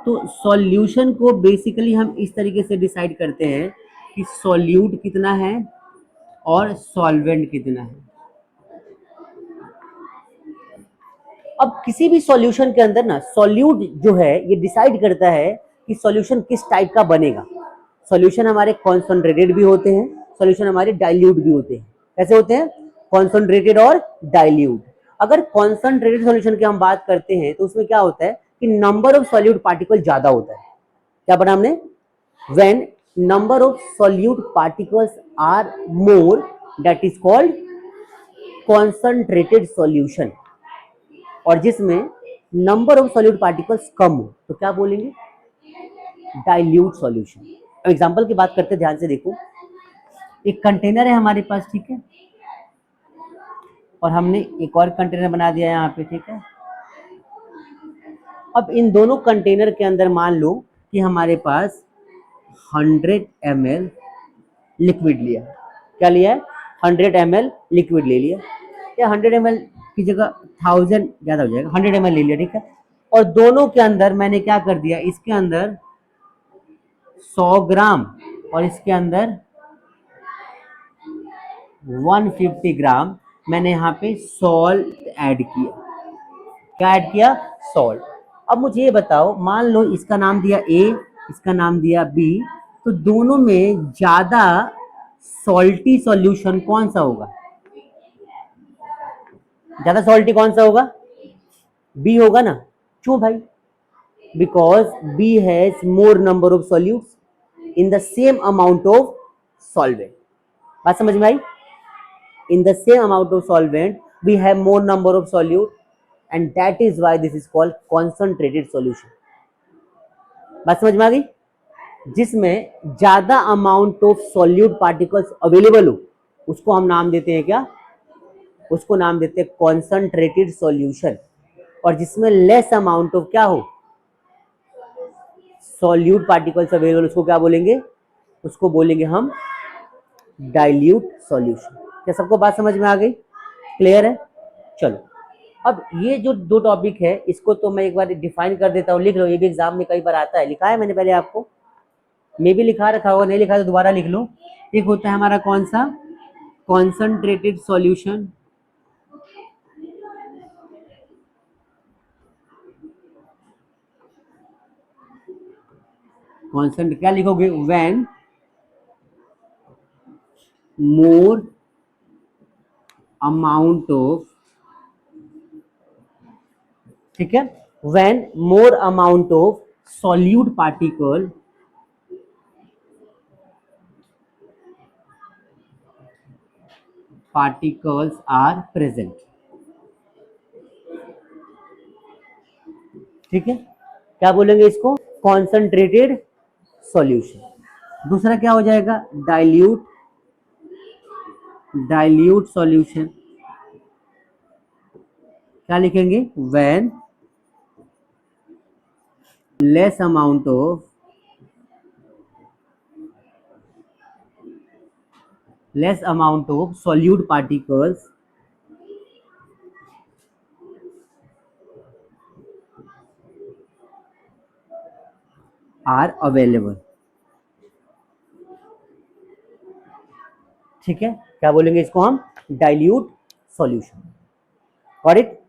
तो सॉल्यूशन को बेसिकली हम इस तरीके से डिसाइड करते हैं कि सॉल्यूट कितना है और सॉल्वेंट कितना है। अब किसी भी सॉल्यूशन के अंदर ना सॉल्यूट जो है ये डिसाइड करता है कि सॉल्यूशन किस टाइप का बनेगा। सॉल्यूशन हमारे कॉन्सनट्रेटेड भी होते हैं, सॉल्यूशन हमारे डाइल्यूट भी होते हैं। कैसे होते हैं? कॉन्सनट्रेटेड और डाइल्यूट। अगर कॉन्सनट्रेटेड सॉल्यूशन की हम बात करते हैं तो उसमें क्या होता है कि नंबर ऑफ सॉल्यूट पार्टिकल ज्यादा होता है। क्या पढ़ा हमने? When number of solute particles are more that is called concentrated solution. और जिसमें नंबर ऑफ सॉल्यूट पार्टिकल्स कम हो तो क्या बोलेंगे? Dilute solution. एग्जांपल की बात करते हैं, ध्यान से देखो। एक कंटेनर है हमारे पास, ठीक है, और हमने एक और कंटेनर बना दिया यहाँ पे, ठीक है। अब इन दोनों कंटेनर के अंदर मान लो कि हमारे पास 100 ml लिक्विड लिया। क्या लिया है? 100 ml लिक्विड ले लिया, या 100 ml की जगह 1000 ज्यादा हो जाएगा, 100 ml ले लिया, ठीक है। और दोनों के अंदर मैंने क्या कर दिया, इसके अंदर 100 ग्राम और इसके अंदर 150 ग्राम मैंने यहाँ पे सॉल्ट ऐड किया। क्या ऐड किया? सॉल्ट। अब मुझे ये बताओ, मान लो इसका नाम दिया ए, इसका नाम दिया बी, तो दोनों में ज्यादा सॉल्टी सॉल्यूशन कौन सा होगा? ज्यादा सॉल्टी कौन सा होगा? बी होगा ना। क्यों भाई? Because B has more number of solutes in the same amount of solvent. बात समझ में आई? in the same amount of solvent we have more number of solute, and that is why this is called concentrated solution. बात समझ में आ गई? जिसमें ज्यादा amount of solute particles available हो उसको हम नाम देते हैं क्या? उसको नाम देते हैं कॉन्सनट्रेटेड सॉल्यूशन। और जिसमें लेस अमाउंट ऑफ क्या हो, सॉल्यूट पार्टिकल्स अवेलेबल, उसको क्या बोलेंगे? उसको बोलेंगे हम डाइल्यूट सॉल्यूशन। क्या सबको बात समझ में आ गई? क्लियर है? चलो, अब ये जो दो टॉपिक है इसको तो मैं एक बार डिफाइन कर देता हूँ, लिख लो। ये भी एग्जाम में कई बार आता है, लिखा है मैंने पहले आपको, मे भी लिखा रखा होगा, नहीं लिखा तो दोबारा लिख लो। एक होता है हमारा कौन सा? Concentrated solution. कॉन्सेंट्रेट क्या लिखोगे? व्हेन मोर अमाउंट ऑफ, ठीक है, when more amount of solute particles are present. ठीक है, क्या बोलेंगे इसको? Concentrated solution. दूसरा क्या हो जाएगा? Dilute solution. क्या लिखेंगे? When less amount of solute particles are available. ठीक है, क्या बोलेंगे इसको हम? Dilute solution. Got it?